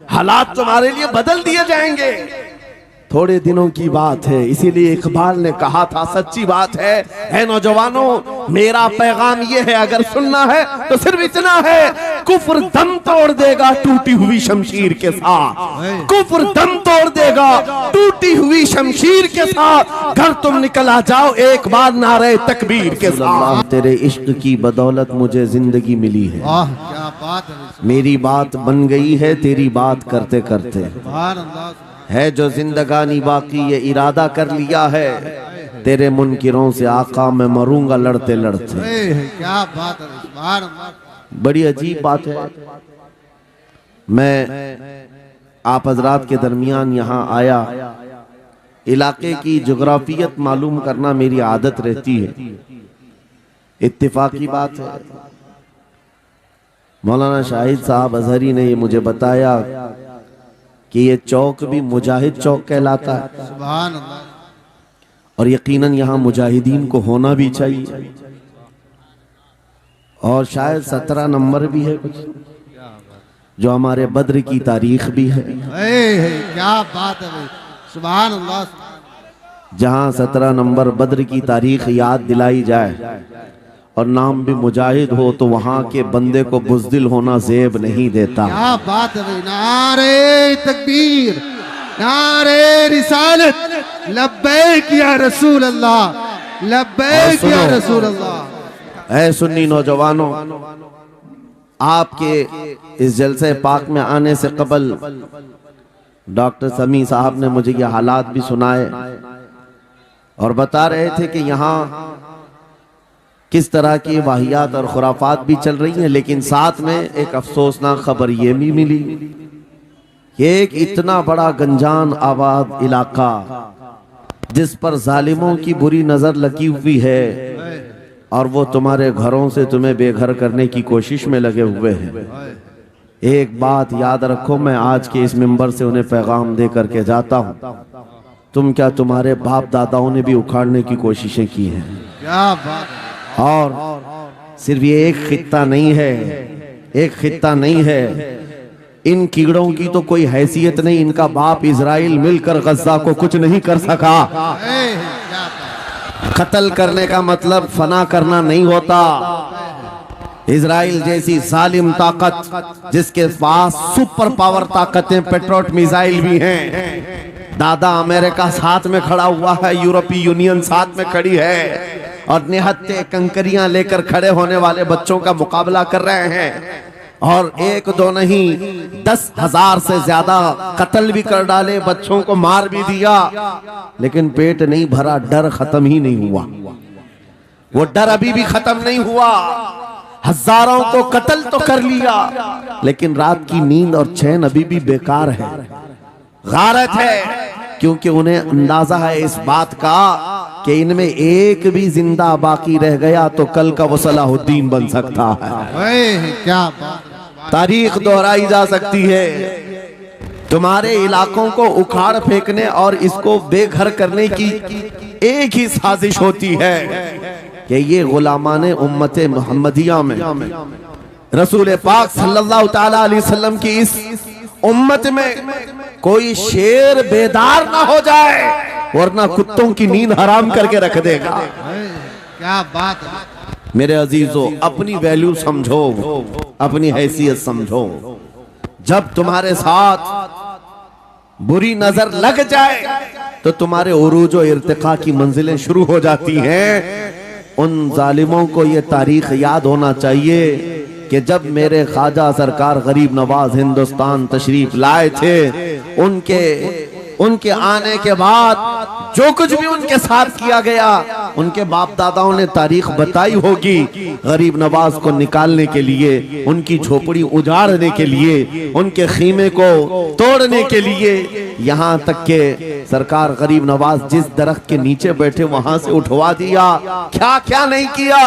हालात तुम्हारे लिए बदल दिए जाएंगे। थोड़े दिनों की बात है, इसीलिए इकबाल ने कहा था, सच्ची बात है नौजवानों, मेरा पैगाम ये है, अगर सुनना है तो सिर्फ इतना है, कुफ्र दम तोड़ देगा टूटी हुई शमशीर के साथ, कुफ्र दम तोड़ देगा टूटी हुई शमशीर के साथ। घर तुम निकल आ जाओ एक बार नारे तकबीर के साथ। तेरे इश्क की बदौलत मुझे जिंदगी मिली है, क्या बात है, मेरी बात बन गई है तेरी बात करते करते, है जो जिंदगानी बाकी ये इरादा कर लिया है, तेरे मुनकिरों से आका मैं मरूंगा लड़ते लड़ते। क्या बात है, बड़ी अजीब बात है। मैं आप हजरात के दरमियान यहाँ आया, इलाके की जोग्राफियत मालूम करना मेरी आदत रहती है। इत्तेफाकी बात है, मौलाना शाहिद साहब अजहरी ने ये मुझे बताया कि ये चौक भी मुजाहिद चौक कहलाता है, सुभान अल्लाह, और यकीनन यहाँ मुजाहिदीन को होना भी चाहिए, और शायद 17 नंबर भी है कुछ, जो हमारे बद्र की तारीख भी है। क्या बात है, सुभान अल्लाह, जहाँ 17 नंबर बद्र की तारीख याद दिलाई जाए और नाम भी मुजाहिद हो, तो वहाँ के बंदे को बुज़दिल होना ज़ेब नहीं देता। क्या बात है, नारे तकबीर, नारे रिसालत, लब्बैक या रसूल अल्लाह, लब्बैक या रसूल अल्लाह। ऐ सुन्नी नौजवानों, आपके इस जलसे पाक में आने से कबल डॉक्टर समी साहब ने मुझे ये हालात भी सुनाए और बता रहे थे कि यहाँ किस तरह की वाहियात और खुराफात भी चल रही हैं, लेकिन साथ में एक अफसोसनाक खबर ये भी मिली कि एक इतना बड़ा गंजान आबाद इलाका जिस पर जालिमों की बुरी नजर लगी हुई है और वो तुम्हारे घरों से तुम्हें बेघर करने की कोशिश में लगे हुए हैं। एक बात याद रखो, मैं आज के इस मिंबर से उन्हें पैगाम दे करके जाता हूँ, तुम क्या तुम्हारे बाप दादाओं ने भी उखाड़ने की कोशिशें की हैं। क्या बात, और सिर्फ ये एक खित्ता नहीं है, एक खित्ता नहीं है, इन कीड़ों की तो कोई हैसियत नहीं, इनका बाप इजराइल मिलकर गज्जा को कुछ नहीं कर सका। कत्ल करने का मतलब फना करना नहीं होता। इजराइल जैसी जालिम ताकत जिसके पास सुपर पावर ताकतें, पेट्रोट मिसाइल भी हैं, दादा अमेरिका साथ में खड़ा हुआ है, यूरोपीय यूनियन साथ में खड़ी है, और निहत्ते कंकरियां लेकर खड़े होने वाले बच्चों का मुकाबला कर रहे हैं, और एक दो नहीं 10,000 से ज्यादा कत्ल भी कर डाले, बच्चों को मार भी दिया, लेकिन पेट नहीं भरा, डर खत्म ही नहीं हुआ। वो डर अभी भी खत्म नहीं हुआ। हजारों को कत्ल तो कर लिया, लेकिन रात की नींद और चैन अभी भी बेकार है, गारत है, क्योंकि उन्हें अंदाजा है इस बात का कि इनमें एक भी जिंदा बाकी रह गया तो कल का वो सलाहुद्दीन बन सकता है। क्या बात, तारीख दोहराई जा सकती है। तुम्हारे इलाकों को उखाड़ फेंकने और इसको बेघर करने की एक ही साजिश होती है कि ये गुलामाने उम्मते मुहम्मदिया में रसूल पाक सल्लल्लाहु ताला अलैहि वसल्लम की इस उम्मत में कोई शेर बेदार ना हो जाए, वरना कुत्तों की नींद हराम करके रख देगा। क्या बात, मेरे अजीजों, अपनी वैल्यू समझो, अपनी हैसियत समझो। जब तुम्हारे साथ बुरी नजर लग जाए तो तुम्हारे उरूज और इर्तिका की मंजिलें शुरू हो जाती हैं। उन जालिमों को ये तारीख याद होना चाहिए कि जब मेरे ख्वाजा सरकार गरीब नवाज हिंदुस्तान तशरीफ लाए थे, उनके आने के बाद जो कुछ भी उनके साथ किया गया, उनके बाप दादाओं ने तारीख बताई होगी। गरीब नवाज को निकालने के लिए, उनकी झोपड़ी उजाड़ने के लिए, उनके खीमे को तोड़ने के लिए, यहाँ तक के सरकार गरीब नवाज जिस दरख्त के नीचे बैठे वहां से उठवा दिया, क्या क्या नहीं किया।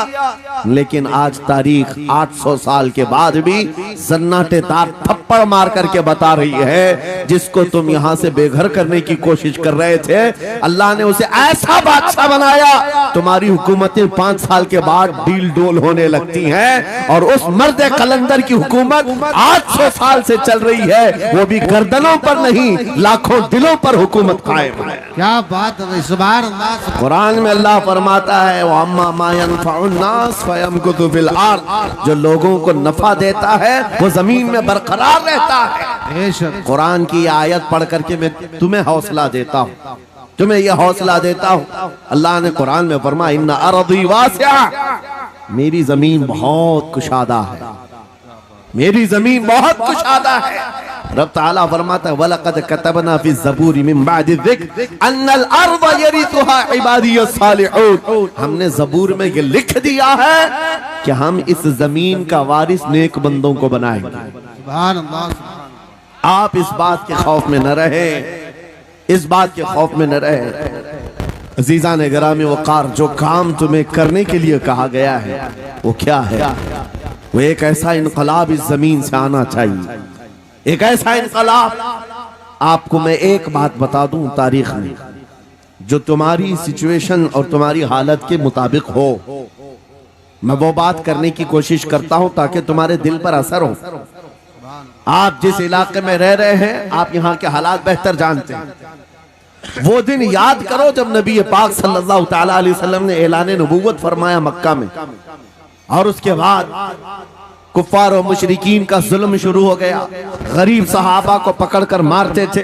लेकिन आज तारीख 800 साल के बाद भी सन्नाटेदार थप्पड़ मार करके बता रही है, जिसको तुम यहाँ से बेघर करने की कोशिश कर रहे थे, अल्लाह ने उसे ऐसा बादशाह बनाया तुम्हारी हुकूमतें 5 साल के बाद डील डोल होने लगती हैं, और उस मर्द कलंदर की हुकूमत 800 साल से चल रही है, वो भी गर्दनों पर नहीं लाखों दिलों पर हुकूमत कायम है। क्या बात है भाई, सुभान अल्लाह। कुरान में अल्लाह फरमाता है वो अम्मा मा यनफउन्नास फयमकुतु फिल अर्द, जो लोगों को नफा देता है वो जमीन में बरकरार रहता है। बेशक कुरान की आयत पढ़ करके मैं तुम्हें हौसला देता हूँ, तुम्हें यह हौसला देता हूँ। अल्लाह ने कुरान में फरमाया इन्ना अर्दी वासिआ, मेरी जमीन बहुत कुशादा है, मेरी जमीन बहुत कुशादा है। रब ताला फरमाता है वलक़द कतबना फी ज़बूरी मिन बादि ज़िक्र अन्नल अर्ज़ यरिथुहा इबादियस सालिहून, हमने ज़बूर में ये लिख दिया है कि हम इस जमीन का वारिस नेक बंदों को बनाएंगे। सुभान अल्लाह। आप इस बात के खौफ में न रहे, इस बात के खौफ में न रहे। अजीज़ान गिरामी वक़ार, जो काम तुम्हें करने के लिए कहा गया है वो क्या है? वो एक ऐसा इनकलाब इस जमीन से आना चाहिए, एक ऐसा इनकलाब। आपको मैं एक बात बता दूं तारीख में, जो तुम्हारी सिचुएशन और तुम्हारी हालत के मुताबिक हो, मैं वो बात करने की कोशिश करता हूं ताकि तुम्हारे दिल पर असर हो। आप जिस इलाके में रह रहे हैं, आप यहाँ के हालात बेहतर जानते हैं। वो दिन याद करो जब नबी पाक सल्लल्लाहु तआला अलैहि वसल्लम ने ऐलान नबूवत फरमाया मक्का में, और उसके बाद कुफ्फार और मुशरिकीन का जुल्म शुरू हो गया। गरीब सहाबा को पकड़कर मारते थे।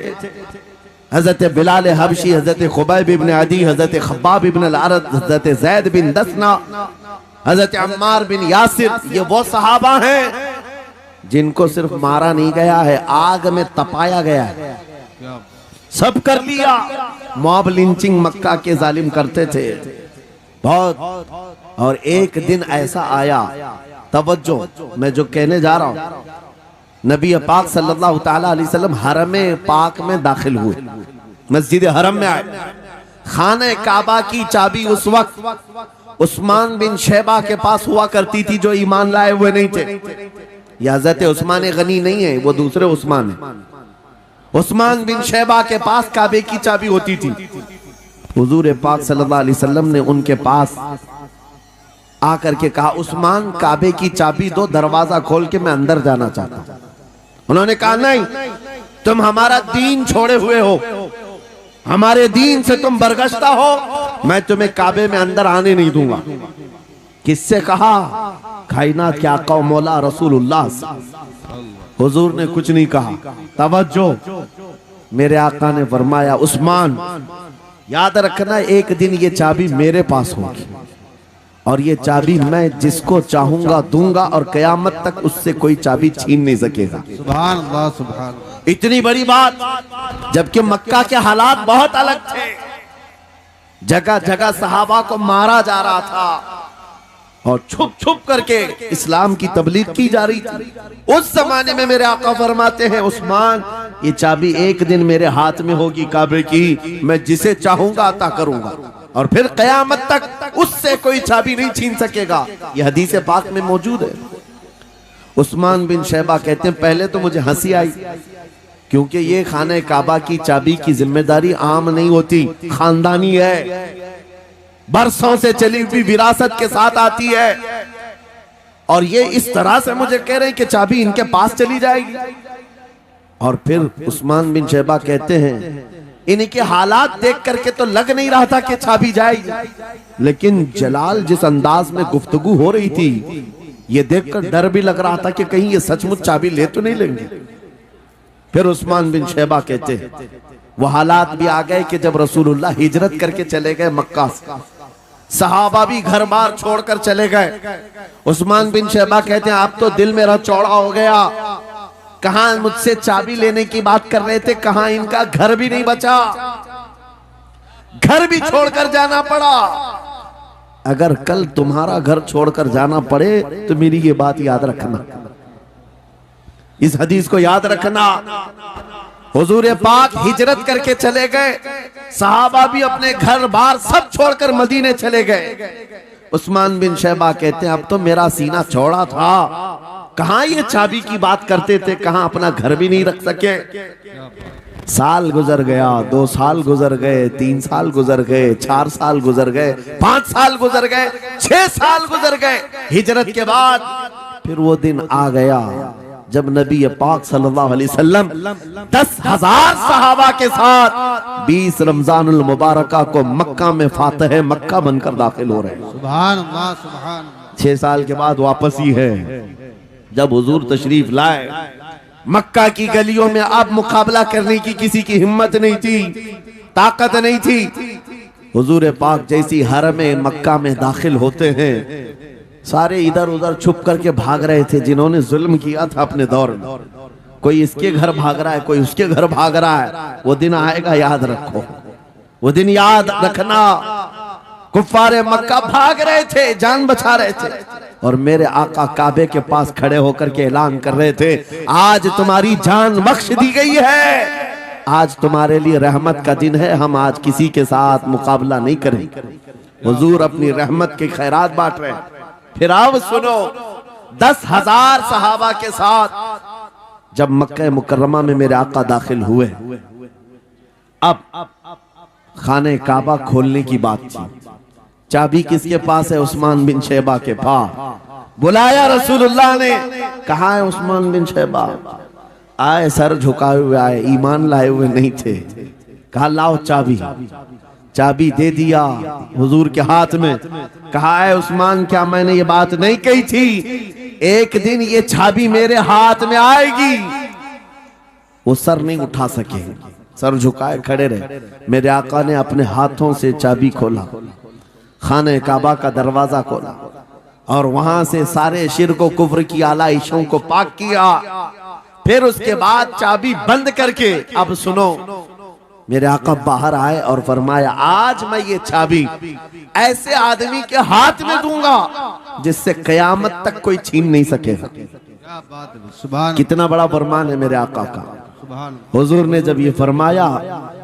हजरत बिलाल हबशी, हजरत खुबैब इब्न अदी, हजरत खब्बाब इब्न अल-अरद, हजरत जैद बिन दसना, हजरत अम्मार बिन यासिर, ये वो सहाबा हैं जिनको सिर्फ मारा नहीं गया है, आग में तपाया गया है। सब कर लिया। मॉब लिंचिंग मक्का के जालिम करते थे बहुत। और एक दिन ऐसा आया, तवज्जो, मैं जो कहने जा रहा हूं, नबी पाक सल्लल्लाहु तआला अलैहि वसल्लम हरम पाक में दाखिल हुए, मस्जिद हरम में आए। खाने काबा की चाबी उस वक्त उस्मान बिन शैबा के पास हुआ करती थी, जो ईमान लाए हुए नहीं थे। ये हजरत उस्मान गनी नहीं है, वो दूसरे उस्मान है। उस्मान बिन शैबा के पास काबे की चाबी होती थी। हुजूर पाक सल्लल्लाहु अलैहि वसल्लम ने उनके पास आकर के कहा, उस्मान काबे की चाबी दो, दरवाजा खोल के मैं अंदर जाना चाहता हूं। उन्होंने कहा नहीं, तुम हमारा दीन छोड़े हुए हो, हमारे दीन से तुम बरगश्ता हो, मैं तुम्हें काबे में अंदर आने नहीं दूंगा। किससे कहा? कायनात के आका व मौला रसूलुल्लाह। हुजूर ने कुछ नहीं कहा। तवज्जो, मेरे आका ने फरमाया उस्मान याद रखना, एक दिन ये चाबी मेरे पास होगी, और ये चाबी मैं जिसको चाहूंगा दूंगा, और कयामत तक उससे कोई चाबी छीन नहीं सकेगा। सुभान अल्लाह, सुभान। इतनी बड़ी बात, जबकि मक्का के हालात बहुत अलग थे। जगह जगह सहाबा को मारा जा रहा था और छुप छुप करके इस्लाम की तबलीग की जा रही थी। उस जमाने में मेरे आका फरमाते हैं उस्मान, ये चाबी एक दिन मेरे हाथ में होगी काबे की, मैं जिसे चाहूंगा अता करूंगा, और फिर कयामत तक उससे कोई चाबी नहीं छीन सकेगा। यह हदीस पाक में मौजूद है। उस्मान बिन शैबा कहते हैं पहले तो मुझे हंसी आई, क्योंकि ये खाने काबा की चाबी की जिम्मेदारी आम नहीं होती, खानदानी है, बरसों से चली हुई विरासत के साथ आती है। और ये इस तरह से मुझे कह रहे हैं कि चाबी इनके पास चली जाएगी। और फिर उस्मान बिन शैबा कहते हैं इनके हालात देख करके तो लग नहीं रहा था कि चाबी जाएगी, लेकिन जलाल जिस अंदाज में गुफ्तगू हो रही थी, ये देखकर डर भी लग रहा था कि कहीं ये सचमुच चाबी ले तो नहीं लेंगे। फिर उस्मान बिन शैबा कहते हैं वो हालात भी आ गए कि जब रसूलुल्लाह हिजरत करके चले गए मक्का से, सहाबा भी घर बार छोड़कर चले गए। उस्मान बिन शैबा कहते हैं आप तो दिल मेरा चौड़ा हो गया, कहां मुझसे चाबी लेने की बात कर रहे थे, कहां इनका घर भी नहीं बचा, घर भी छोड़कर जाना पड़ा। अगर कल तुम्हारा घर छोड़कर जाना पड़े तो मेरी ये बात याद रखना, इस हदीस को याद रखना। हुजूर पाक हिजरत करके चले गए, सहाबा भी अपने घर बार सब छोड़कर मदीने चले गए। उस्मान बिन शैबा कहते हैं अब तो मेरा सीना चौड़ा था, कहां ये चाबी की बात करते थे, कहां अपना घर भी नहीं रख सके। साल गुजर गया, 2 साल गुजर गए, 3 साल गुजर गए, 4 साल गुजर गए, 5 साल गुजर गए, 6 साल गुजर गए। हिजरत के बाद फिर वो दिन आ गया जब नबी पाक सल्लल्लाहु अलैहि वसल्लम 10,000 सहाबा के साथ 20 रमजानुल मुबारका को मक्का में फातह मक्का बनकर दाखिल हो रहे हैं। सुभान अल्लाह, सुभान अल्लाह। 6 साल के बाद वापस ही है जब हुजूर तशरीफ लाए। मक्का की गलियों में अब मुकाबला करने की किसी की हिम्मत नहीं थी, ताकत नहीं थी। हुजूर पाक जैसी हरम मक्का में दाखिल होते हैं, सारे इधर उधर छुप करके भाग रहे थे जिन्होंने जुल्म किया था अपने दौर में। कोई इसके घर भाग रहा है, कोई उसके घर भाग रहा है। वो दिन आएगा, याद रखो, वो दिन याद रखना। कुफ्फारे मक्का भाग रहे थे, जान बचा रहे थे, और मेरे आका काबे के पास खड़े होकर के ऐलान कर रहे थे, आज तुम्हारी जान बख्श दी गई है, आज तुम्हारे लिए रहमत का दिन है, हम आज किसी के साथ मुकाबला नहीं करेंगे। हुजूर अपनी रहमत के खैरात बांट रहे हैं। फिर अब सुनो, 10,000 सहाबा के साथ जब मक्का मुकर्रमा में मेरे आका दाखिल हुए, अब खाने काबा खोलने की बात थी। चाबी किसके पास है? उस्मान बिन शैबा के पास। बुलाया रसूलुल्लाह ने, कहा है उस्मान बिन शैबा? आए, सर झुकाए हुए आए, ईमान लाए हुए नहीं थे। कहा लाओ चाबी। चाबी दे दिया हुजूर के हाथ में। कहा है उस्मान, क्या मैंने ये बात नहीं कही थी, एक दिन ये चाबी मेरे हाथ में आएगी? वो सर नहीं उठा सके, सर झुकाए खड़े रहे। मेरे आका ने अपने हाथों से चाबी खोला, खाने काबा का दरवाजा खोला, और वहां से सारे शिर्क कुफ्र की आलाइशों को पाक किया। फिर उसके बाद चाबी बंद करके, अब सुनो, मेरे आका बाहर आए और फरमाया, आज मैं ये चाबी ऐसे आदमी के हाथ में दूंगा जिससे कयामत तक कोई छीन नहीं सकेगा। क्या बात है, सुभान। कितना बड़ा फरमान है मेरे आका का। सुभान। हुजूर ने जब ये फरमाया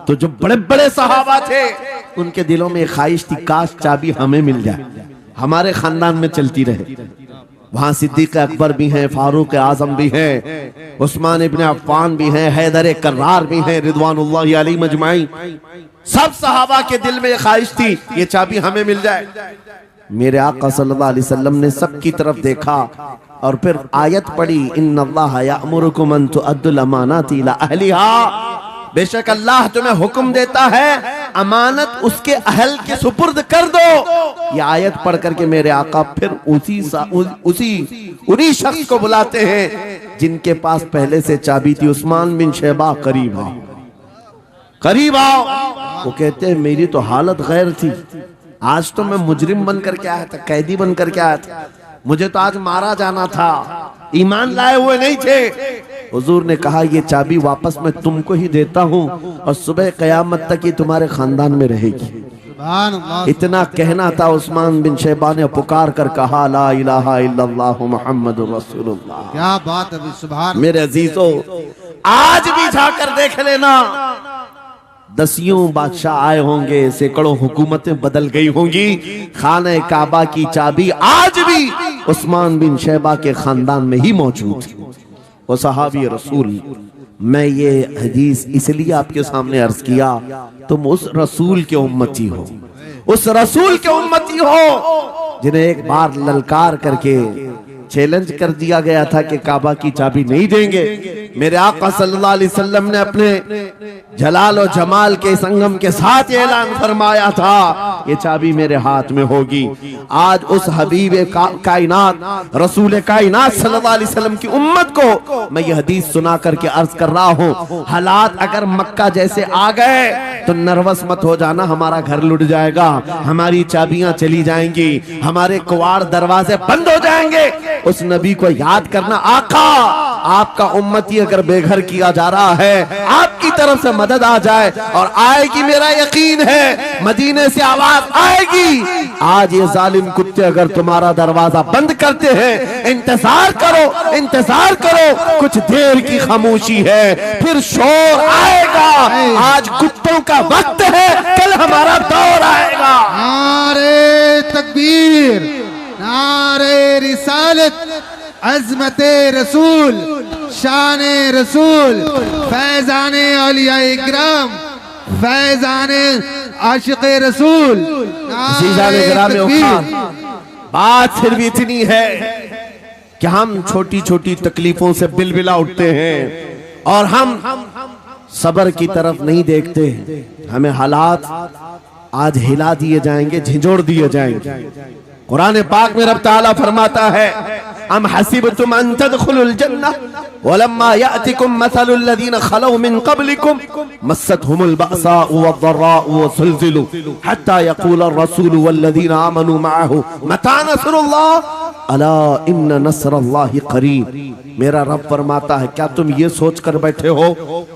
तो जो बड़े बड़े सहाबा थे उनके दिलों में ख्वाहिश थी, काश चाबी हमें मिल जाए, हमारे खानदान में चलती रहे। वहां सिद्दीक अकबर भी हैं, फारूक आजम भी हैं, उस्मान इब्न अफ्फान भी हैं, हैदर कर्रार भी हैं, रिदवानुल्लाहि अलैहि मजमाइन। सब सहाबा के दिल में ये ख्वाहिश थी, ये चाबी हमें मिल जाए। मेरे आका सल्लल्लाहु अलैहि वसल्लम ने सबकी तरफ देखा और फिर आयत पढ़ी, इन्नल्लाह यअमुरुकुम अन तुअद्दुल अमानाति इला अहलिहा। बेशक अल्लाह तुम्हें हुक्म देता है अमानत उसके अहल के सुपुर्द कर दो। ये आयत पढ़ करके मेरे आका फिर उन्हीं शख्स को बुलाते हैं जिनके पास पहले से चाबी थी। उस्मान बिन शैबा, करीब आओ, करीब आओ। वो कहते हैं मेरी तो हालत गैर थी, आज तो मैं मुजरिम बन करके आया था, कैदी बन करके आया था, मुझे तो आज मारा जाना था, ईमान लाए हुए नहीं थे। हुजूर ने कहा ये चाबी वापस मैं तुमको ही देता हूँ और सुबह कयामत तक ये तुम्हारे खानदान में रहेगी। इतना कहना था, उस्मान बिन शैबा ने पुकार कर कहा, ला इलाहा इल्लल्लाह मुहम्मदुर रसूलुल्लाह। क्या बात है, सुभान। मेरे अजीजों, आज भी जाकर देख लेना, दसियों बादशाह आए होंगे, सैकड़ों हुकूमतें बदल गई होंगी, खाने काबा की चाबी आज भी उस्मान बिन शैबा के खानदान में ही मौजूद है। वो सहाबी रसूल। मैं ये हदीस इसलिए आपके सामने अर्ज किया, तुम उस रसूल के उम्मती हो, उस रसूल के उम्मती हो जिन्हें एक बार ललकार करके चैलेंज कर दिया गया था कि काबा की चाबी नहीं देंगे। मेरे आका सल्लल्लाहु अलैहि वसल्लम ने अपने जलाल और जमाल के संगम के साथ ऐलान फरमाया था, ये चाबी मेरे हाथ में होगी। आज उस हबीब कायनात रसूल कायनात सल्लल्लाहु अलैहि वसल्लम की उम्मत को मैं ये हदीस सुना करके अर्ज कर रहा हूँ, हालात अगर मक्का जैसे आ गए तो नर्वस मत हो जाना, हमारा घर लुट जाएगा, हमारी चाबियां चली जाएंगी, हमारे कुवाड़ दरवाजे बंद हो जाएंगे। उस नबी को याद करना, आका आपका उम्मती अगर बेघर किया जा रहा है, आपकी तरफ से मदद आ जाए और आएगी, मेरा यकीन है मदीने से आवाज आएगी। आज ये जालिम कुत्ते अगर तुम्हारा दरवाजा बंद करते हैं, इंतजार करो, इंतजार करो, कुछ देर की खामोशी है, फिर शोर आएगा। आज कुत्तों का वक्त है, कल हमारा दौर आएगा। नारे तकबीर, नारे रिसालत, अज़मते रसूल, शाने रसूल, फैजाने औलिया इकराम फैजान आशिक रसूल बात सिर्फ इतनी है कि हम छोटी छोटी तकलीफों से बिलबिला उठते हैं और हम सबर की तरफ नहीं देखते। हमें हालात आज हिला दिए जाएंगे, झिझोड़ दिए जाएंगे। कुरान पाक में रब ताला फरमाता है, अम हसीबतुम अन तदखुलुल जन्नह वलम्मा यातिकुम मसलुल लज़ीना खलौ मिन क़ब्लिकुम मस्सतहुमुल बअसाउ वद्दर्राउ वज़ुलज़िलू हत्ता यक़ूलर रसूलु वल्लज़ीना आमनू मअहु मता नस्रुल्लाह अला इन्न नस्रल्लाहि क़रीब। मेरा रब फरमाता है, क्या तुम ये सोच कर बैठे हो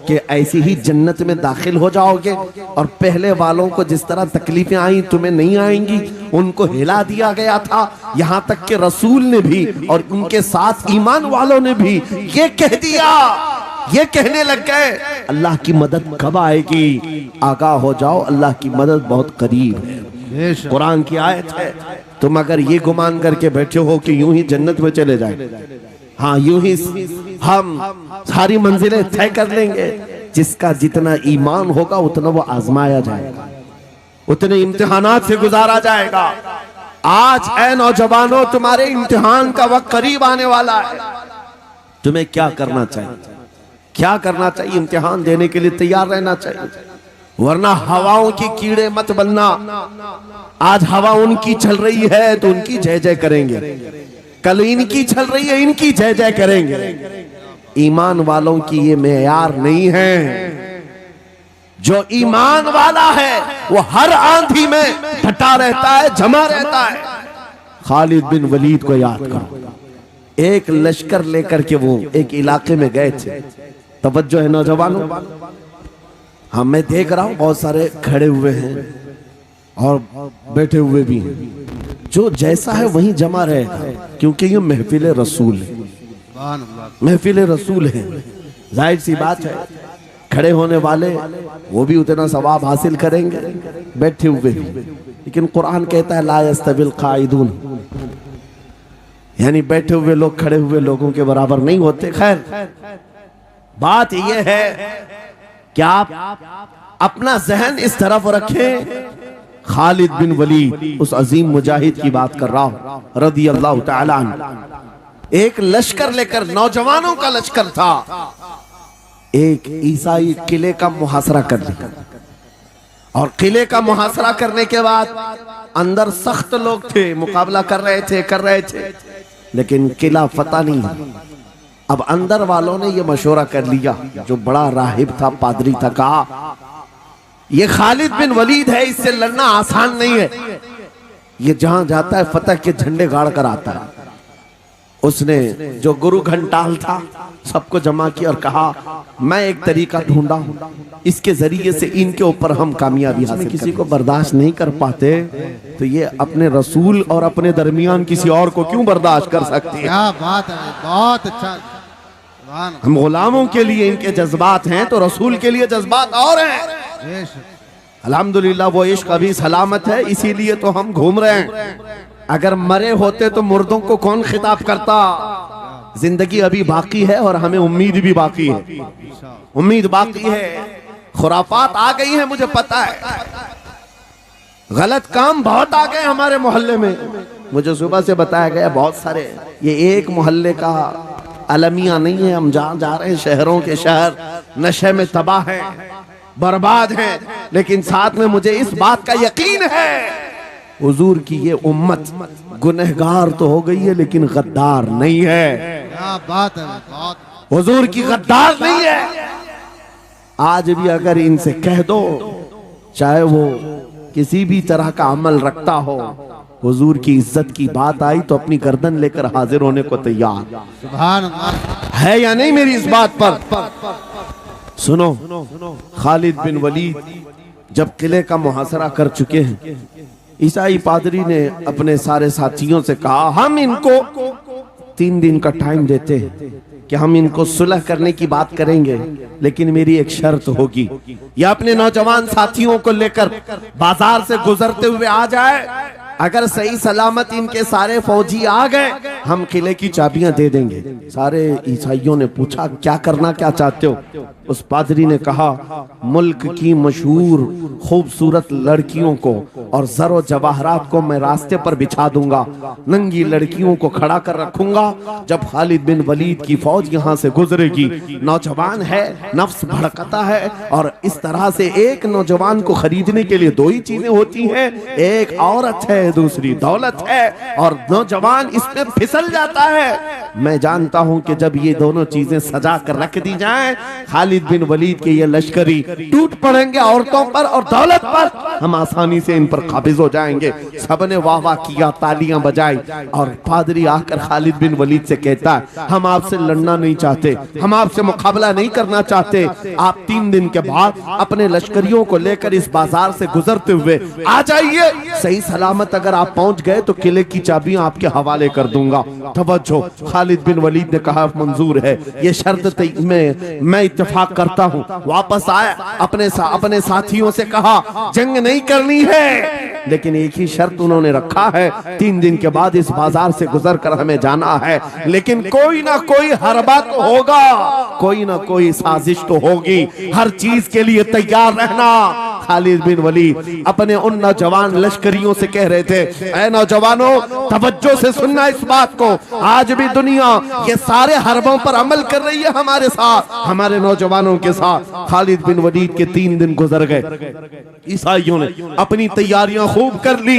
कि ऐसी ही जन्नत में दाखिल हो जाओगे और पहले वालों को जिस तरह तकलीफें आई तुम्हें नहीं आएंगी? उनको हिला दिया गया था, यहाँ तक कि रसूल ने भी और उनके साथ ईमान वालों ने भी ये कह दिया, ये कहने लग गए अल्लाह की मदद कब आएगी? आगाह हो जाओ, अल्लाह की मदद बहुत करीब है। कुरान की आयत है। तुम अगर ये गुमान करके बैठे हो कि यूं ही जन्नत में चले जाए, हाँ यूं ही हम सारी मंजिलें तय कर लेंगे, जिसका जितना ईमान होगा उतना वो आजमाया जाएगा, उतने इम्तिहानात से गुजारा जाएगा। आज ऐ नौजवानों, तुम्हारे इम्तिहान का वक्त करीब आने वाला है। तुम्हें क्या करना चाहिए? क्या करना चाहिए? इम्तिहान देने के लिए तैयार रहना चाहिए, वरना हवाओं की कीड़े मत बनना। आज हवा उनकी चल रही है तो उनकी जय जय करेंगे, कल इनकी चल रही है इनकी जय जय करेंगे। ईमान वालों की ये मेयार नहीं है। जो ईमान वाला है वो हर आंधी में डटा रहता है, जमा रहता है। खालिद बिन वलीद को याद करो, एक लश्कर लेकर के वो एक इलाके में गए थे। तवज्जो है नौजवानों, हाँ मैं देख रहा हूं बहुत सारे खड़े हुए हैं और बैठे हुए भी हैं। जो जैसा है वहीं जमा रहेगा, क्योंकि ये महफिल रसूल है, महफिल रसूल है। जाहिर सी बात है, खड़े होने वाले वो भी उतना सवाब हासिल करेंगे, बैठे हुए भी। लेकिन कुरान कहता है ला यस्तविल काइदून, यानी बैठे हुए लोग खड़े हुए लोगों के बराबर नहीं होते। खैर बात यह है कि आप अपना जहन इस तरफ रखें। खालिद बिन वलीद, उस अजीम मुजाहिद की बात कर रहा हूं रदी अल्लाह तआला अन्हु। एक लश्कर लेकर, नौजवानों का लश्कर था, एक ईसाई किले का मुहासरा कर लिया। और किले का मुहासरा करने के बाद अंदर सख्त लोग थे, मुकाबला कर रहे थे, लेकिन किला फतह नहीं हुआ। अब अंदर वालों ने यह मशवरा कर लिया, जो बड़ा राहिब था, पादरी था, कहा ये खालिद बिन वलीद है, इससे लड़ना आसान नहीं है। ये जहां जाता है फतह के झंडे गाड़ कर आता है। उसने जो गुरु घंटाल था सबको जमा किया और कहा मैं एक तरीका ढूंढा हूं, इसके जरिए से इनके ऊपर हम कामयाबी हासिल किसी को बर्दाश्त नहीं कर पाते तो ये अपने रसूल और अपने दरमियान किसी और को क्यों बर्दाश्त कर सकते हैं? क्या बात है, बहुत अच्छा। हम गुलामों के लिए इनके जज्बात हैं तो रसूल के लिए जज्बात और हैं। अल्हम्दुलिल्लाह वो इश्क अभी सलामत है, इसीलिए तो हम घूम रहे हैं। अगर मरे होते तो मुर्दों को कौन खिताब करता? जिंदगी अभी बाकी है और हमें उम्मीद भी बाकी है, उम्मीद बाकी है। खुराफात आ गई है, मुझे पता है, गलत काम बहुत आ गए हमारे मोहल्ले में। मुझे सुबह से बताया गया बहुत सारे, ये एक मोहल्ले का अलमिया नहीं है। हम जहाँ जा रहे हैं शहरों के शहर नशे में तबाह हैं, बर्बाद हैं, लेकिन साथ में मुझे इस बात का यकीन है हुजूर की ये उम्मत गुनहगार तो हो गई है लेकिन गद्दार नहीं है। क्या बात है, बहुत। हुजूर की गद्दार नहीं है। आज भी अगर इनसे कह दो, चाहे वो किसी भी तरह का अमल रखता हो, हुजूर की इज्जत की बात आई तो अपनी गर्दन लेकर हाजिर होने को तैयार सुभान अल्लाह है या नहीं मेरी इस बात पर? सुनो, खालिद बिन वलीद जब किले का मुहासरा कर चुके हैं, ईसाई पादरी ने अपने सारे साथियों से कहा हम इनको 3 दिन का टाइम देते हैं कि हम इनको सुलह करने की बात करेंगे, लेकिन मेरी एक शर्त होगी। या अपने नौजवान साथियों को लेकर बाजार से गुजरते हुए आ जाए, अगर सही सलामत इनके सारे फौजी आ गए हम किले की चाबियां दे देंगे। सारे ईसाइयों ने पूछा क्या करना क्या चाहते हो? उस पादरी ने कहा मुल्क की मशहूर खूबसूरत लड़कियों को और जरो जवाहरात को मैं रास्ते पर बिछा दूंगा, नंगी लड़कियों को खड़ा कर रखूंगा। जब खालिद बिन वलीद की फौज यहाँ से गुजरेगी, नौजवान है, नफ्स भड़कता है, और इस तरह से एक नौजवान को खरीदने के लिए दो ही चीजें होती हैं, एक औरत है, दूसरी दौलत है, और नौजवान इसमें फिसल जाता है। मैं जानता हूं कि जब ये दोनों चीजें सजा कर रख दी जाएं, खालिद बिन वलीद के ये लश्करी टूट पड़ेंगे औरतों पर और दौलत पर, हम आसानी से इन पर काबिज हो जाएंगे। सबने वाह वाह किया, तालियां बजाई, और पादरी आकर खालिद बिन वलीद से कहता है हम आपसे लड़ना नहीं चाहते, हम आपसे मुकाबला नहीं करना चाहते। आप 3 दिन के बाद अपने लश्करियों को लेकर इस बाजार से गुजरते हुए आ जाइए। सही सलामत अगर आप पहुंच गए तो किले की चाबियां आपके हवाले कर दूंगा। तवज्जो, खालिद बिन वलीद ने कहा मंजूर है, ये शर्त मैं इत्तेफाक करता हूँ। वापस आए, अपने साथियों से कहा जंग नहीं करनी है, लेकिन एक ही शर्त उन्होंने रखा है, 3 दिन के बाद इस बाजार से गुजर कर हमें जाना है, लेकिन कोई ना कोई हरबा तो होगा, कोई ना कोई साजिश तो होगी, हर चीज के लिए तैयार रहना। खालिद बिन वलीद अपने उन नौजवान लश्करियों से कह रहे थे, ऐ नौजवानों तवज्जो से सुनना इस बात को, आज भी दुनिया ये सारे हरबों पर अमल कर रही है हमारे साथ, हमारे नौजवानों के साथ। खालिद बिन वलीद के 3 दिन गुजर गए, ईसाइयों ने अपनी तैयारियां खूब कर ली।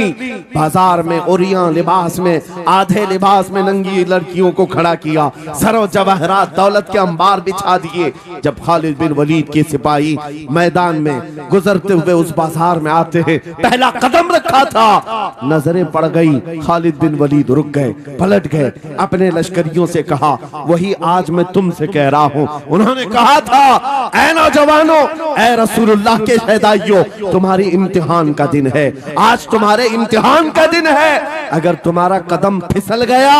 बाजार में ओरियां लिबास में, आधे लिबास में नंगी लड़कियों को खड़ा किया, सरो जवाहरात दौलत के अंबार बिछा दिए। जब खालिद बिन वलीद के सिपाही मैदान में गुजरते हुए उस बाजार में आते हैं, पहला कदम रखा था, नजरें पड़ गई, खालिद बिन वलीद रुक गए, पलट गए, अपने लश्करियों से कहा वही आज मैं तुमसे कह रहा हूं। उन्होंने कहा था ऐ नौजवानों, ऐ रसूलुल्लाह के शहदाइयों, तुम्हारी इम्तिहान का दिन है, आज तुम्हारे इम्तिहान का दिन है। अगर तुम्हारा कदम फिसल गया,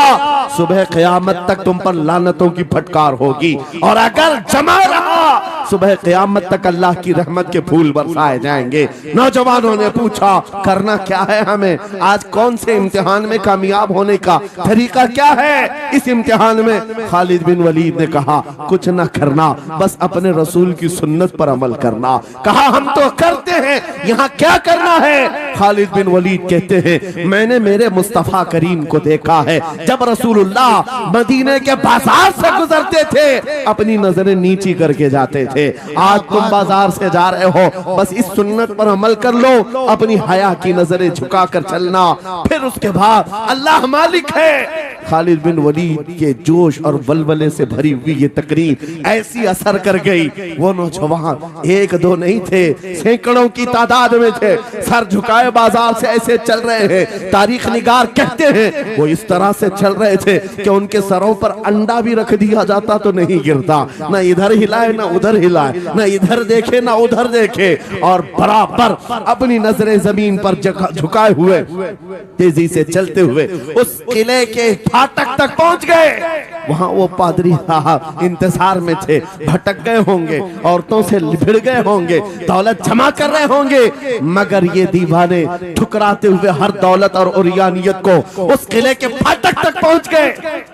सुबह क़यामत तक तुम पर लानतों की फटकार होगी, और अगर जमा रहा, सुबह क़यामत तक अल्लाह की रहमत के फूल बरसाए जाएंगे। नौजवानों ने पूछा करना क्या है हमें, आज कौन से इम्तिहान में कामयाब होने का तरीका क्या है इस इम्तिहान में? खालिद बिन वलीद ने कहा कुछ ना करना, बस अपने रसूल की सुन्नत पर अमल करना। कहा हम तो करते हैं, यहाँ क्या करना है? खालिद बिन वलीद कहते हैं मैंने मेरे मुस्तफा करीम को देखा है, जब रसूलुल्लाह मदीने के बाजार से गुजरते थे अपनी नजरें नीची करके जाते थे। आज तुम बाजार से जा रहे हो, बस इस सुन्नत पर अमल कर लो, अपनी हया की नजरें झुकाकर चलना, फिर उसके बाद अल्लाह मालिक है। खालिद बिन वलीद के जोश और वलवले से भरी हुई ये तकरीर ऐसी असर कर गई, वो नौजवान एक दो नहीं थे, सैकड़ों की तादाद में थे, सर झुकाए बाजार से ऐसे चल रहे हैं। तारीख निगार कहते हैं वो इस तरह से चल रहे थे कि उनके सरों पर अंडा भी रख दिया जाता तो नहीं गिरता, न इधर हिलाए न उधर हिलाए, न इधर देखे न उधर देखे, और बराबर अपनी नजरें जमीन पर झुकाए हुए तेजी से चलते हुए उस किले के फाटक तक पहुंच गए। वहां वो पादरी साहब इंतजार में थे, भटक गए होंगे, औरतों से भिड़ गए होंगे, दौलत जमा कर रहे होंगे, मगर ये दीवाने ठुकराते हुए हर दौलत और उरियानियत को उस किले के फाटक तक पहुंच गए।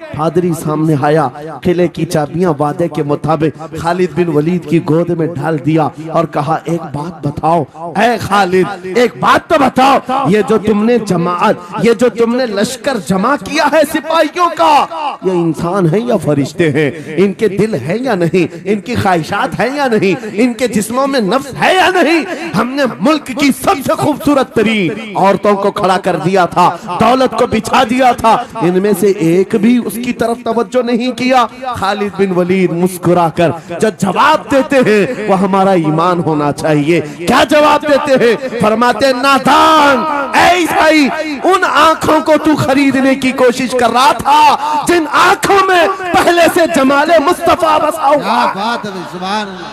पादरी सामने आया, किले की चाबियां वादे के मुताबिक खालिद बिन वलीद की गोद में डाल दिया और कहा एक बात बताओ ऐ खालिद, एक बात तो बताओ, ये जो तुमने जमात, ये जो तुमने लश्कर जमा किया है सिपाहियों का, ये इंसान है या फरिश्ते हैं? इनके दिल है या नहीं? इनकी ख्वाहिशात है या नहीं? इनके जिस्मों में नफ्स है या नहीं? हमने मुल्क की सबसे खूबसूरत तरीन औरतों को खड़ा कर दिया था, दौलत को बिछा दिया था, इनमें से एक भी उसकी तरफ तवज्जो नहीं किया। खालिद बिन वलीद मुस्कुराकर जो जवाब देते हैं वो हमारा ईमान होना चाहिए। क्या जवाब देते हैं? फरमाते नादान, ऐसा ही उन आंखों को तू खरीदने की कोशिश कर रहा था जिन आंखों में पहले से जमाले मुस्तफा बसा हुआ। क्या बात है, सुभान अल्लाह,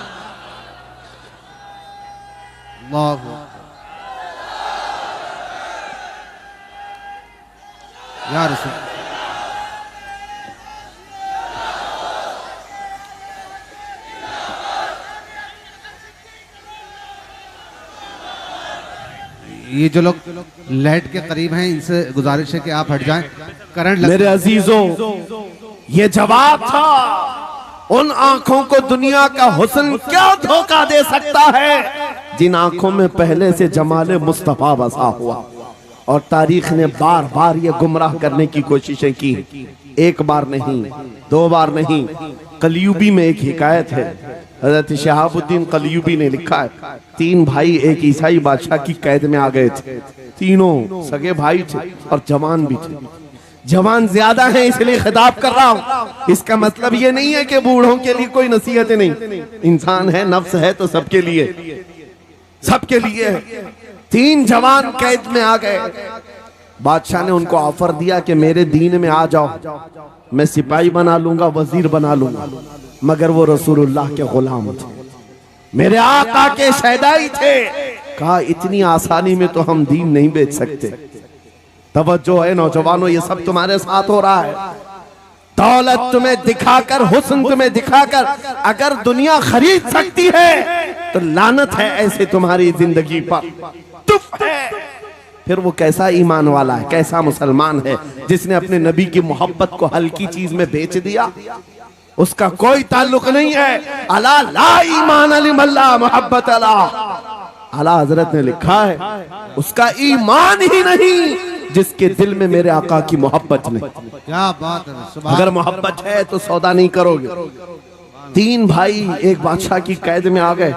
अल्लाह अकबर। या रसूल ये जो लोग लाइट के करीब हैं इनसे गुजारिश है कि आप हट जाएं, करंट लग। मेरे अजीजों, ये जवाब था उन आंखों को दुनिया का हुस्न क्या धोखा दे सकता है जिन आंखों में पहले से जमाले मुस्तफा बसा हुआ। और तारीख ने बार बार ये गुमराह करने की कोशिशें की, एक बार नहीं, दो बार नहीं। कलयुबी में एक हिकायत है, हजरत शहाबुद्दीन कलयुबी ने लिखा है, 3 भाई एक ईसाई बादशाह की कैद में आ गए थे। तीनों सगे भाई थे और जवान भी थे। जवान ज्यादा है इसलिए खिताब कर रहा हूं। इसका मतलब ये नहीं है कि बूढ़ों के लिए कोई नसीहतें नहीं। इंसान है, नफ्स है, तो सबके लिए, सबके लिए है। 3 जवान कैद में आ गए। बादशाह ने उनको ऑफर दिया कि मेरे दीन में आ जाओ, मैं सिपाही बना लूंगा, वजीर बना लूंगा। मगर वो रसूलुल्लाह के गुलाम थे, मेरे आका के शहदाई थे। कहा इतनी आसानी में तो हम दीन नहीं बेच सकते। तवज्जो है नौजवानों, ये सब तुम्हारे साथ हो रहा है। दौलत तुम्हें दिखाकर, हुस्न तुम्हें दिखाकर अगर दुनिया खरीद सकती है तो लानत है ऐसे तुम्हारी जिंदगी पर, तुफ है। फिर वो कैसा ईमान वाला है, कैसा मुसलमान है जिसने अपने नबी की मोहब्बत को हल्की चीज में बेच दिया। उसका कोई ताल्लुक नहीं है। अला ला ईमान अलिमल्ला मोहब्बत अला, आला हजरत ने लिखा है उसका ईमान ही नहीं जिसके दिल में मेरे आका की मोहब्बत नहीं। क्या बात है। अगर मोहब्बत है तो सौदा नहीं करोगे। 3 भाई एक बादशाह की कैद में आ गए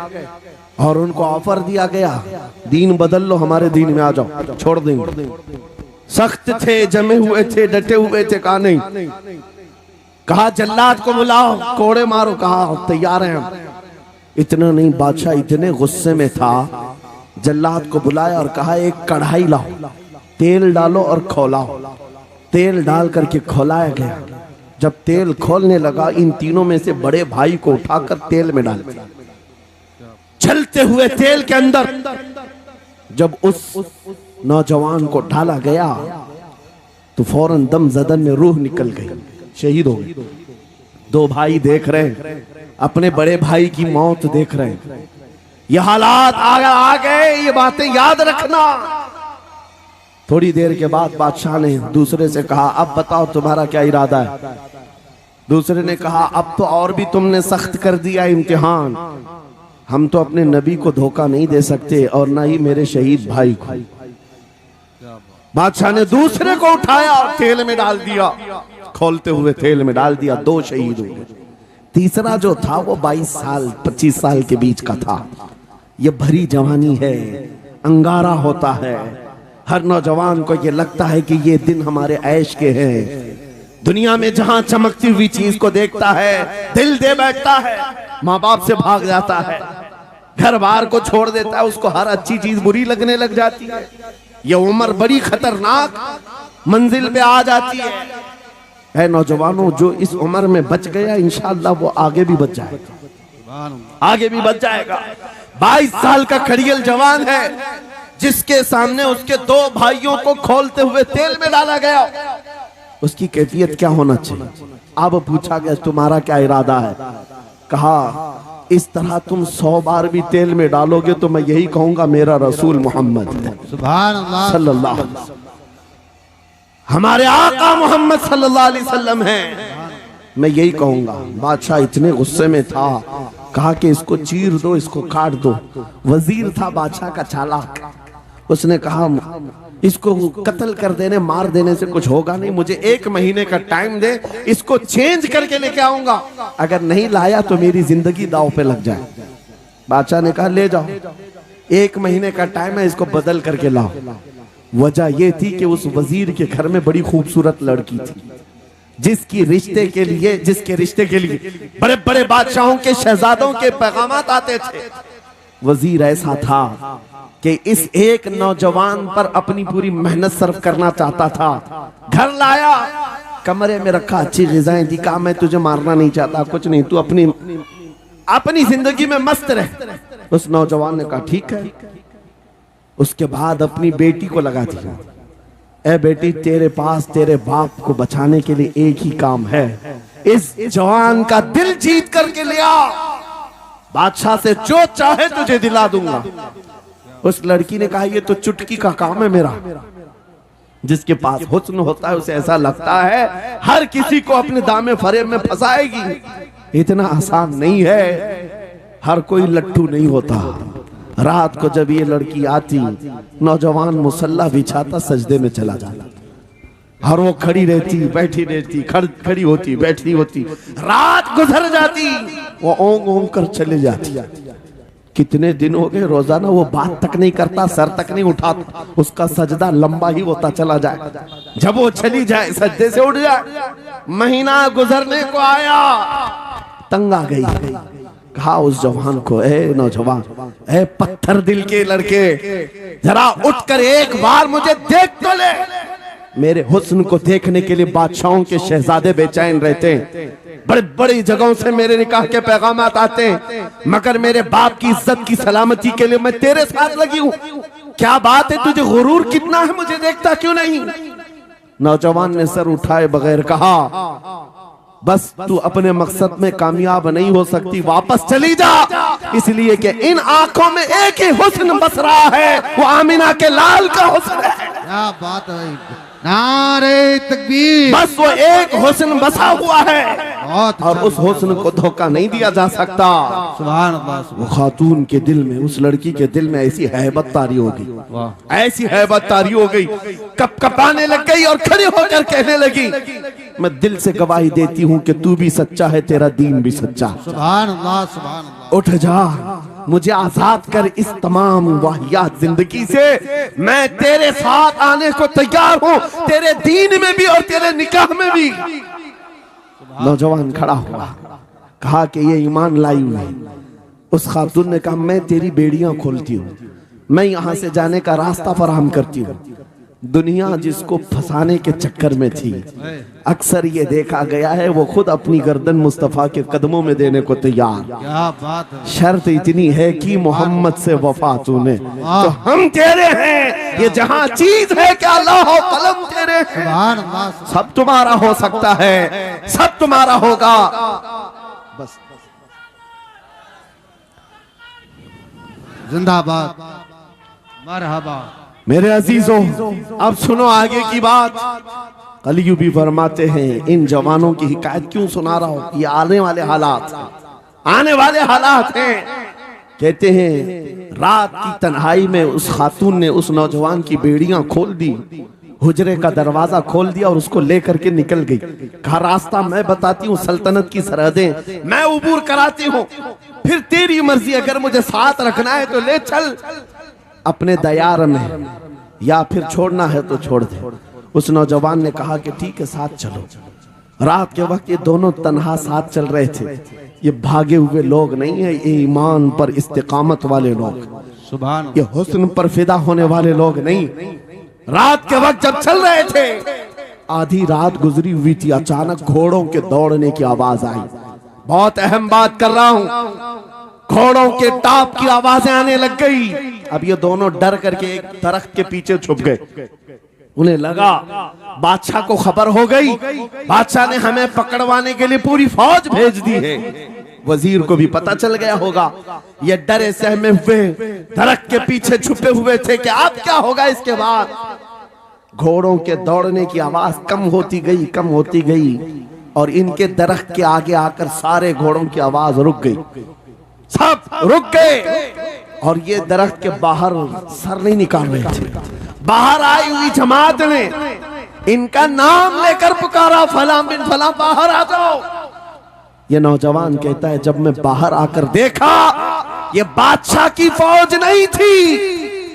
और उनको ऑफर दिया गया, दीन बदल लो, हमारे दीन में आ जाओ, छोड़ देंगे। सख्त थे, जमे हुए थे, डटे हुए थे। कहा नहीं। कहा जल्लाद को बुलाओ, कोड़े मारो। कहा तैयार हैं हम। इतना नहीं, बादशाह इतने गुस्से में था, जल्लाद को बुलाया और कहा एक कढ़ाई लाओ, तेल डालो और खौलाओ। तेल डाल करके खौलाया गया। जब तेल खोलने लगा, इन तीनों में से बड़े भाई को उठाकर तेल में डाल दिया। चलते हुए तेल के अंदर जब उस नौजवान को डाला गया तो फौरन दम जदन में रूह निकल गई, शहीद हो गए। 2 भाई देख रहे हैं, अपने बड़े भाई की मौत देख रहे हैं। ये हालात आ गए, ये बातें याद रखना। थोड़ी देर के बाद बादशाह ने दूसरे से कहा अब बताओ तुम्हारा क्या इरादा है। दूसरे ने कहा अब तो और भी तुमने सख्त कर दिया इम्तिहान, हम तो अपने नबी को धोखा नहीं दे सकते और ना ही मेरे शहीद भाई को। बादशाह ने दूसरे को उठाया और तेल में डाल दिया, खोलते हुए तेल में डाल दिया। 2 शहीद हुए। तीसरा जो था वो 22 साल 25 साल के बीच का था। ये भरी जवानी है, अंगारा होता है। हर नौजवान को ये लगता है कि ये दिन हमारे ऐश के हैं। दुनिया में जहां चमकती हुई चीज को देखता है दिल दे बैठता है, माँ बाप से भाग जाता है, घर बार को छोड़ देता है, उसको हर अच्छी चीज बुरी लगने लग जाती है। ये उम्र बड़ी खतरनाक मंजिल पे आ जाती है नौजवानों, जो इस उम्र में बच गया इंशाअल्लाह वो आगे भी बच जाएगा, आगे भी बच जाएगा। 22 साल का खड़ियल जवान है जिसके सामने उसके 2 भाइयों को खोलते हुए तेल में डाला गया। उसकी कैफियत क्या होना चाहिए? अब पूछा गया तुम्हारा क्या इरादा है? कहा इस तरह तुम 100 बार भी तेल में डालोगे तो मैं यही कहूंगा मेरा रसूल मोहम्मद सुभान अल्लाह सल्लल्लाहु अलैहि वसल्लम, हमारे आका मोहम्मद सल्लल्लाहु अलैहि वसल्लम है, मैं यही कहूंगा। बादशाह इतने गुस्से में था, कहा कि इसको चीर दो, इसको काट दो। वजीर था बादशाह का चालाक, उसने कहा इसको कत्ल कर देने, मार देने से कुछ होगा नहीं, मुझे 1 महीने का टाइम दे, इसको चेंज करके लेके आऊंगा, अगर नहीं लाया तो मेरी जिंदगी दांव पे लग जाए। बादशाह ने कहा ले जाओ, 1 महीने का टाइम है, इसको बदल करके लाओ। वजह यह थी कि उस वजीर के घर में बड़ी खूबसूरत लड़की थी जिसके रिश्ते के लिए बड़े बड़े बादशाहों के शहजादों के पैगामात आते थे। वजीर ऐसा था कि इस एक नौजवान पर अपनी पूरी मेहनत सर्व करना चाहता था। घर लाया, कमरे में रखा, अच्छी ग़िज़ाएं दी, कहा मैं तुझे मारना नहीं चाहता, कुछ नहीं, तू अपनी जिंदगी में मस्त रह। उस नौजवान ने कहा ठीक है। उसके बाद अपनी बेटी को लगा दिया, ए बेटी तेरे पास तेरे बाप को बचाने के लिए एक ही काम है, इस जवान का दिल जीत करके ले आ, बादशाह से जो चाहे तुझे दिला दूंगा। उस लड़की ने कहा ये तो चुटकी का काम है मेरा। जिसके पास हुस्न होता है उसे ऐसा लगता है हर किसी को अपने दामे फरेब में फंसाएगी। इतना आसान नहीं है, हर कोई लट्टू नहीं होता। रात को जब ये लड़की आती, नौजवान मुसल्ला बिछाता, सजदे में चला जाता और वो खड़ी रहती, बैठी रहती, खड़ी होती, बैठी होती। रात गुजर जाती, वो ओंग ओंग कर चले जाती। कितने दिन हो गए, रोजाना वो बात तक नहीं करता, सर तक नहीं उठाता। उसका सजदा लंबा ही होता चला जाए। जब वो चली जाए, सजदे से उठ जाए। महीना गुजरने को आया, तंग आ गई। कहा उस जवान को, ए नौजवान, ए पत्थर दिल के लड़के, जरा उठकर एक बार मुझे देख तो ले। मेरे हुस्न को देखने के लिए बादशाहों के शहजादे बेचैन रहते हैं। बड़े बड़ी जगहों से मेरे निकाह के पैगाम आते हैं, मगर मेरे बाप की इज्जत की सलामती के लिए मैं तेरे साथ लगी हूँ। क्या बात है, तुझे गुरूर कितना है, मुझे देखता क्यों नहीं? नौजवान ने सर उठाए बगैर कहा, बस तू अपने मकसद में कामयाब नहीं हो सकती, वापस चली जा। इसलिए कि इन आंखों में एक ही हुस्न बस रहा है, वो आमिना के लाल का हुस्न है। क्या बात है भाई, नारे तकबीर। बस वो एक हुस्न बसा हुआ है बहुत और उस हुस्न को धोखा नहीं दिया जा सकता। सुभान अल्लाह, वो खातून के दिल में, उस लड़की के दिल में ऐसी हैबत तारी हो गई, ऐसी हैबत तारी हो गई, कपकपाने लग गई और खड़ी होकर कहने लगी, मैं दिल से गवाही देती हूँ कि तू भी सच्चा है, तेरा दीन भी सच्चा। सुभान अल्लाह, सुभान अल्लाह। उठ जा, मुझे आजाद कर इस तमाम वाहियात जिंदगी से। मैं तेरे साथ आने को तैयार हूँ, तेरे दीन में भी और तेरे निकाह में भी। नौजवान खड़ा हुआ, कहा कि ये ईमान लाई हुई है। उस खातून ने कहा, मैं तेरी बेड़ियां खोलती हूँ, मैं यहाँ से जाने का रास्ता फराहम करती हूँ। दुनिया जिसको फंसाने के चक्कर में थी, अक्सर ये देखा गया है वो खुद अपनी गर्दन मुस्तफा के कदमों में देने को तैयार। क्या बात है। शर्त इतनी है कि मोहम्मद से वफा तूने, तो हम तेरे हैं। ये जहां चीज है क्या अल्लाह हो कलम तेरे, सुभान अल्लाह। सब तुम्हारा हो सकता है, सब तुम्हारा होगा। बस जिंदाबाद, मरहबा। मेरे अजीजों, अब सुनो आगे की बात। कलियू भी फरमाते हैं, इन जवानों की हिकायत क्यों सुना रहा हूं, ये आने वाले हालात, आने वाले हालात हैं। कहते हैं रात की तन्हाई में उस खातून ने उस नौजवान की बेड़ियां खोल दी, हुजरे का दरवाजा खोल दिया और उसको लेकर के निकल गई। कहा रास्ता मैं बताती हूँ, सल्तनत की सरहदें मैं उबूर कराती हूँ, फिर तेरी मर्जी, अगर मुझे साथ रखना है तो ले चल अपने दयार में, या फिर छोड़ना है तो छोड़ दे। उस नौजवान ने कहा कि ठीक है, साथ चलो। रात के वक्त ये दोनों तन्हा साथ चल रहे थे। ये भागे हुए लोग नहीं है, ये ईमान पर इस्तिकामत वाले लोग, सुभान, ये हुस्न पर फिदा होने वाले लोग नहीं। रात के वक्त जब चल रहे थे, आधी रात गुजरी हुई थी, अचानक घोड़ों के दौड़ने की आवाज आई। बहुत अहम बात कर रहा हूं, घोड़ों के टाप की आवाजें आने लग गई। अब ये दोनों डर करके एक दरख्त के पीछे छुप गए। उन्हें लगा बादशाह को खबर हो गई, बादशाह ने हमें पकड़वाने के लिए पूरी फौज भेज दी है। वजीर को भी पता चल गया होगा। ये डरे सहमे हुए दरख्त के पीछे छुपे हुए थे कि अब क्या होगा इसके बाद। घोड़ों के दौड़ने की आवाज कम होती गई, कम होती गई, और इनके दरख्त के आगे आकर सारे घोड़ों की आवाज रुक गई, सब रुक गए। और ये दरख्त के बाहर सर नहीं निकाल रहे थे। बाहर आई हुई जमात ने इनका नाम लेकर पुकारा, फलां बिन फलां बाहर आ जाओ। ये नौजवान कहता है, जब मैं बाहर आकर देखा, ये बादशाह की फौज नहीं थी,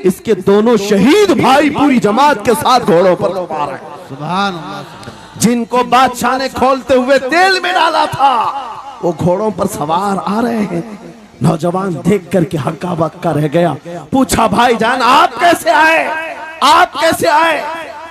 इसके दोनों शहीद भाई पूरी जमात के साथ घोड़ों पर सवार हैं। सुभान अल्लाह। जिनको बादशाह ने खोलते हुए तेल में डाला था, वो घोड़ों पर सवार आ रहे हैं। नौजवान देख करके हक्का बक्का रह गया। पूछा, भाईजान आप कैसे आए, आप कैसे आए?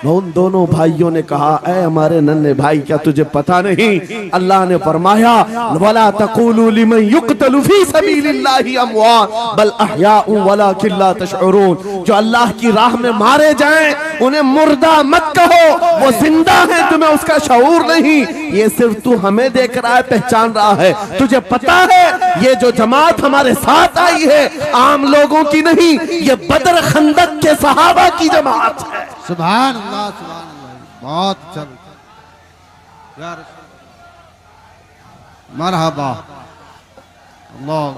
उन दोनों भाइयों ने कहा, ऐ हमारे नन्हे भाई, क्या तुझे पता नहीं अल्लाह ने फरमाया वला तक़ूलू लिमन युक़तलु फी सबीलिल्लाहि अमवात बल अहयाउ वलाकिन ला तशउरून। जो अल्लाह की राह में मारे जाएं उन्हें मुर्दा मत कहो, वो जिंदा है, तुम्हें उसका शऊर नहीं। ये सिर्फ तू हमें देख रहा है, पहचान रहा है। तुझे पता है ये जो जमात हमारे साथ आई है आम लोगों की नहीं, ये बदर खंदक के सहाबा की जमात है। सुभान अल्लाह, सुभान अल्लाह, बहुत अच्छा या रसूल, मरहबा। अल्लाह,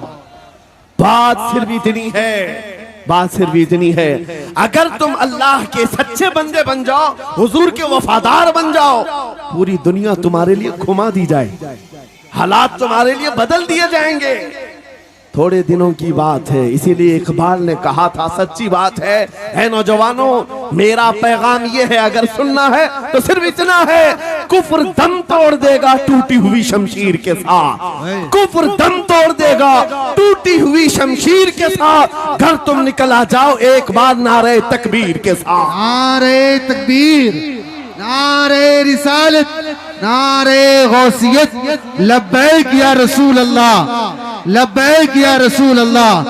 बात सिर्फ इतनी है, बात सिर्फ इतनी है, अगर तुम अल्लाह के सच्चे बंदे बन जाओ, हुजूर के वफादार बन जाओ, पूरी दुनिया तुम्हारे लिए घुमा दी जाए, हालात तुम्हारे लिए बदल दिए जाएंगे। थोड़े दिनों की बात है, इसीलिए इकबाल ने कहा था, सच्ची बात है नौजवानों, मेरा पैगाम ये है, अगर सुनना है तो सिर्फ इतना है, कुफ्र दम तोड़ देगा टूटी हुई शमशीर के साथ, कुफ्र दम तोड़ देगा टूटी हुई शमशीर के साथ। घर तुम निकल आ जाओ एक बार नारे तकबीर के साथ। नारे तकबीर, नारे रिसालत, नारे गौसियत, लब्बैक या रसूल अल्लाह, लब्बैक या रसूल अल्लाह,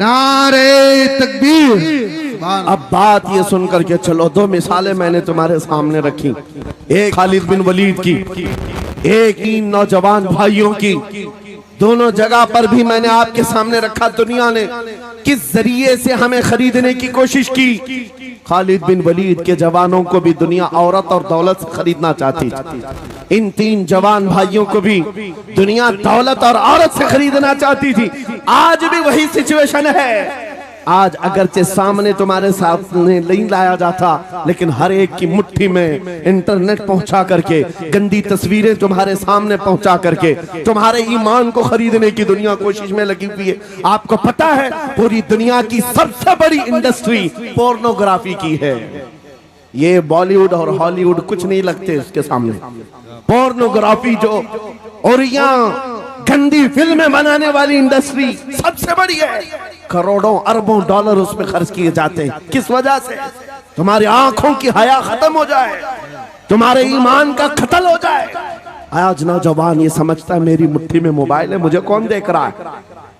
नारे तकबीर। अब बात ये सुन करके चलो, दो मिसालें मैंने तुम्हारे सामने रखी, एक खालिद बिन वलीद की, एक इन नौजवान भाइयों की। दोनों जगह पर भी मैंने आपके सामने रखा दुनिया ने किस जरिए से हमें खरीदने की कोशिश की। खालिद बिन वलीद के जवानों को भी दुनिया औरत और दौलत से खरीदना चाहती थी, इन तीन जवान भाइयों को भी दुनिया दौलत और औरत से खरीदना चाहती थी। आज भी वही सिचुएशन है। आज अगरचे सामने तुम्हारे सामने नहीं लाया जाता, लेकिन हर एक की मुट्ठी में इंटरनेट पहुंचा करके, गंदी तस्वीरें तुम्हारे सामने पहुंचा करके तुम्हारे ईमान को खरीदने की दुनिया कोशिश में लगी हुई है। आपको पता है पूरी दुनिया की सबसे बड़ी इंडस्ट्री पोर्नोग्राफी की है। ये बॉलीवुड और हॉलीवुड कुछ नहीं लगते उसके सामने। पोर्नोग्राफी जो और यहाँ गंदी फिल्में बनाने वाली इंडस्ट्री सबसे बड़ी है, करोड़ों अरबों डॉलर उसमें खर्च किए जाते हैं। किस वजह से? तुम्हारी आंखों की हया खत्म हो जाए, तुम्हारे ईमान का कत्ल हो जाए। आज नौजवान ये समझता है मेरी मुट्ठी में मोबाइल है, मुझे कौन देख रहा है।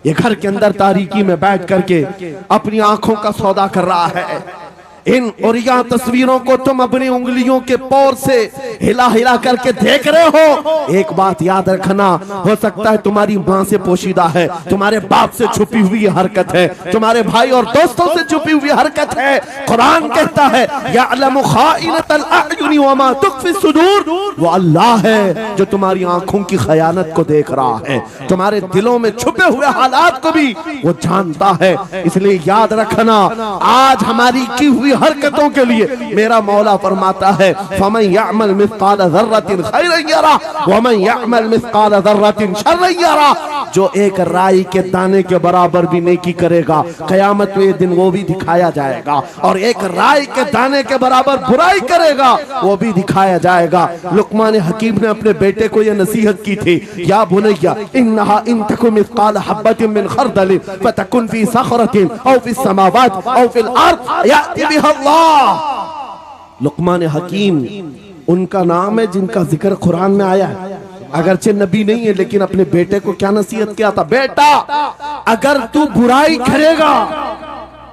ये घर के अंदर तारीकी में बैठ करके अपनी आंखों का सौदा कर रहा है। इन और यहाँ तस्वीरों को तुम अपनी उंगलियों के पौर से हिला हिला करके देख रहे हो। एक बात याद रखना, हो सकता है तुम्हारी माँ से पोशीदा है, तुम्हारे बाप से छुपी हुई हरकत है, तुम्हारे भाई और दोस्तों से छुपी हुई हरकत है। कुरान कहता है यअलमु खाइनतल अयुनि वमा तुख्फी सुदूर, वो अल्लाह है जो तुम्हारी आंखों की खयानत को देख रहा है, तुम्हारे दिलों में छुपे हुए हालात को भी वो जानता है। इसलिए याद रखना, आज हमारी की हुई हरकतों के लिए मेरा मौला फरमाता है फमन यअमल मिस्काल ज़र्रतिन खैरन यरा वमन यअमल मिस्काल ज़र्रतिन शर्रन यरा। जो एक राई के दाने के बराबर भी नेकी करेगा, कयामत में दिन वो भी दिखाया जाएगा, और एक राई के दाने के बराबर बुराई करेगा वो भी दिखाया जाएगा। लुकमान हकीम ने अपने बेटे को ये नसीहत की थी, या बुनैया इन्नहा इन तकु मिस्काल हब्बतिन मिन खरदलिन फतकुन फी सखरतिन औ फी समावात औ फिल अर्द याति बिहा अल्लाह। लुकमान हकीम उनका नाम है जिनका जिक्र कुरान में आया है, अगरचे नबी नहीं है, लेकिन अपने बेटे को क्या नसीहत किया था, बेटा अगर तू बुराई करेगा,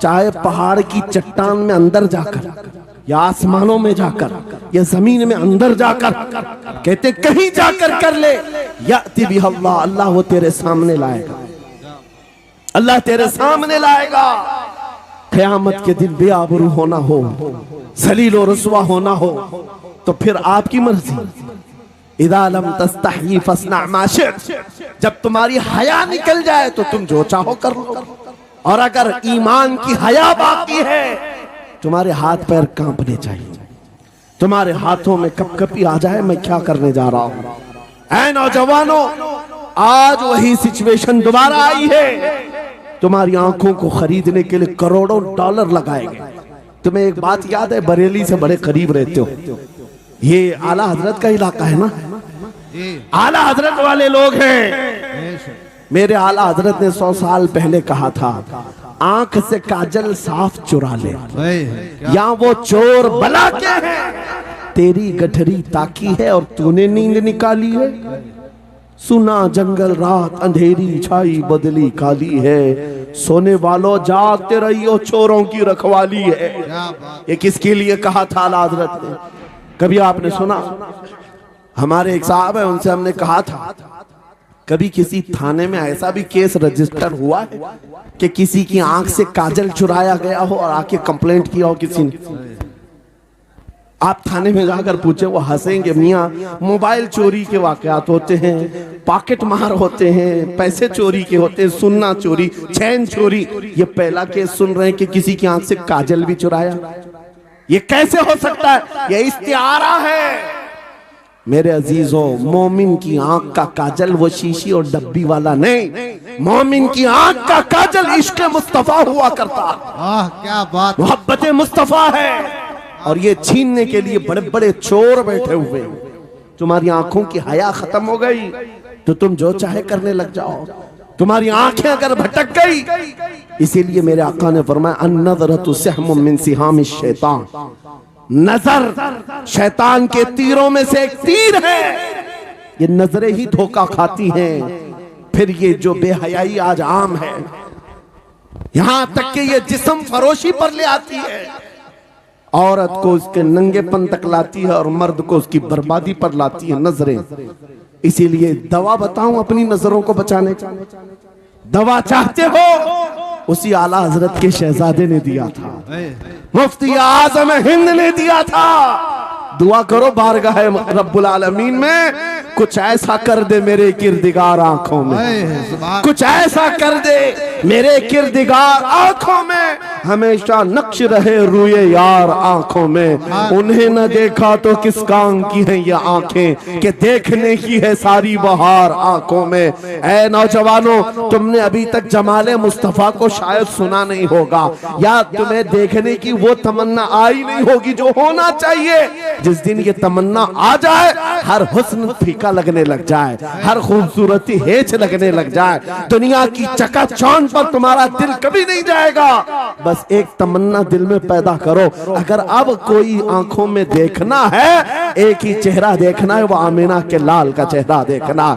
चाहे पहाड़ की चट्टान में अंदर जाकर या आसमानों में जाकर या जमीन में अंदर जाकर, कहते कहीं जाकर कर ले, याति बिहा अल्लाह, अल्लाह वो तेरे सामने लाएगा, अल्लाह तेरे सामने लाएगा। क़यामत के दिन बेआबरू होना हो, जलील और रुसवा होना हो, तो फिर आपकी मर्जी। इदा लम तस्तही फस्ना मा शि'त, जब तुम्हारी हया निकल जाए तो तुम जो चाहो कर लो, और अगर ईमान की हया बाकी है तुम्हारे हाथ पैर कांपने चाहिए, तुम्हारे हाथों में कपकपी आ जाए मैं क्या करने जा रहा हूं। ऐ नौजवानों, आज वही सिचुएशन दोबारा आई है। तुम्हारी आंखों को खरीदने के लिए करोड़ों डॉलर लगाए गए। तुम्हें एक बात याद है, बरेली से बड़े करीब रहते हो, ये आला हजरत का इलाका है ना, आला हजरत वाले लोग हैं। मेरे आला हजरत ने 100 साल पहले कहा था, आंख से काजल साफ चुरा ले, क्या या वो चोर बला के हैं, तेरी गठरी ताकी है और तूने नींद निकाली है। सुना जंगल रात अंधेरी छाई बदली काली है, सोने वालों जागते रहियो चोरों की रखवाली है। बात। ये किसके लिए कहा था आला हजरत ने? कभी आपने सुना? हमारे एक साहब है, उनसे हमने कहा था कभी किसी थाने में ऐसा भी केस रजिस्टर हुआ है कि किसी की आंख से काजल चुराया गया हो और आके कंप्लेंट किया हो किसी ने? आप थाने में जाकर पूछे, वो हंसेंगे। मियाँ, मोबाइल चोरी के वाकयात होते हैं, पॉकेट मार होते हैं, पैसे चोरी के होते हैं, सुन्ना चोरी, चैन चोरी। ये पहला केस सुन रहे हैं कि किसी की आंख से काजल भी चुराया। ये कैसे हो सकता है? ये इस्तिआरा है। मेरे अजीजों, मोमिन की आंख का काजल वो शीशी और डब्बी वाला नहीं, मोमिन की आंख का काजल इश्क मुस्तफा हुआ करता। क्या बात। मोहब्बत मुस्तफा है। और ये छीनने के लिए बड़े बड़े चोर बैठे हुए। तुम्हारी आंखों की हया खत्म हो गई तो तुम जो चाहे करने लग जाओ। तुम्हारी आंखें अगर भटक गई, इसीलिए मेरे आका ने फरमाया अन्नज़रतु सहमुम मिन सिहामिश शैतान, नजर शैतान के तीरों में से एक तीर है। ये नजरें ही धोखा खाती हैं। फिर ये जो बेहयाई आज आम है, यहां तक कि ये जिस्म फरोशी पर ले आती है, औरत को उसके नंगेपन तक लाती है और मर्द को उसकी बर्बादी पर लाती है नजरें। इसीलिए दवा बताऊं अपनी नजरों को बचाने का? दवा चाहते हो? उसी आला हजरत के शहजादे ने दिया था, मुफ्ती आजम हिंद ने दिया था। दुआ करो बारगाह रब्बुल आलमीन में कुछ ऐसा कर दे मेरे किरदिगार आंखों में, कुछ ऐसा कर दे मेरे किरदिगार आंखों में, हमेशा नक्श रहे रूए यार आंखों में। उन्हें न देखा तो किस काम की है ये आंखें कि देखने की है सारी बहार आंखों में। ऐ नौजवानों, तुमने अभी तक जमाले मुस्तफा को शायद सुना नहीं होगा, या तुम्हें देखने की वो तमन्ना आई नहीं होगी जो होना चाहिए। जिस दिन ये तमन्ना आ जाए, हर हुस्न फीका लगने लग जाए, हर खूबसूरती हेच लगने लग जाए, दुनिया की चकाचौंध पर तुम्हारा दिल कभी नहीं जाएगा। बस एक तमन्ना दिल में पैदा करो, अगर अब कोई आंखों में देखना है, एक ही चेहरा देखना है, वो आमीना के लाल का चेहरा देखना।